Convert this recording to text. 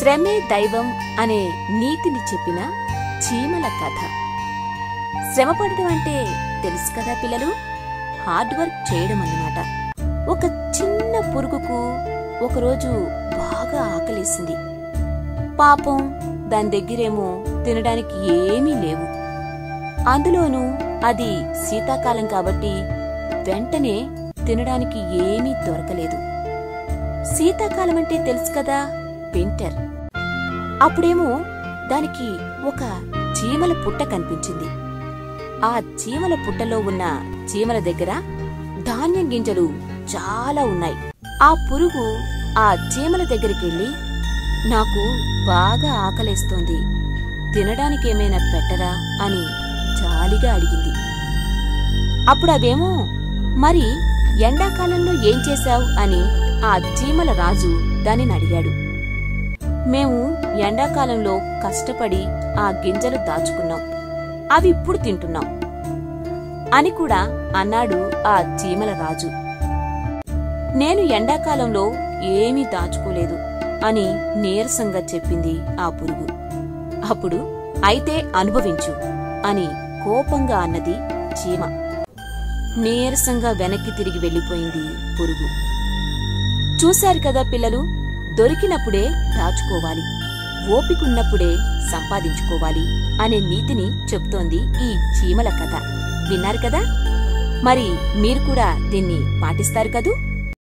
శ్రమే దైవం అనే నీతిని చెప్పిన చీమల కథ. శ్రమపడడం అంటే తెలుసు కదా పిల్లలు, హార్డ్ వర్క్ చేయడం అన్నమాట. ఒక చిన్న పురుగుకు ఒకరోజు బాగా ఆకలేసింది. పాపం దాని దగ్గరేమో తినడానికి ఏమీ లేవు. అందులోనూ అది శీతాకాలం కాబట్టి వెంటనే తినడానికి ఏమీ దొరకలేదు. శీతాకాలం అంటే తెలుసు కదా, వింటర్. అప్పుడేమో దానికి ఒక చీమల పుట్ట కనిపించింది. ఆ చీమల పుట్టలో ఉన్న చీమల దగ్గర ధాన్యం గింజలు చాలా ఉన్నాయి. ఆ పురుగు ఆ చీమల దగ్గరికెళ్ళి, నాకు బాగా ఆకలేస్తోంది, తినడానికేమైనా పెట్టరా అని జాలిగా అడిగింది. అప్పుడు అవేమో, మరి ఎండాకాలంలో ఏం చేశావు అని ఆ చీమల రాజు దానిని అడిగాడు. మేము ఎండాకాలంలో కష్టపడి ఆ గింజలు దాచుకున్నాం, అవి ఇప్పుడు తింటున్నాం అని కూడా అన్నాడు ఆ చీమల రాజు. నేను ఎండాకాలంలో ఏమీ దాచుకోలేదు అని నీరసంగా చెప్పింది ఆ పురుగు. అప్పుడు అయితే అనుభవించు అని కోపంగా అన్నది చీమ. నీరసంగా వెనక్కి తిరిగి వెళ్లిపోయింది పురుగు. చూశారు కదా పిల్లలు, దొరికినప్పుడే దాచుకోవాలి, ఓపికున్నప్పుడే సంపాదించుకోవాలి అనే నీతిని చెప్తోంది ఈ చీమల కథ. విన్నారు కదా? మరి మీరు కూడా దీన్ని పాటిస్తారు కదూ?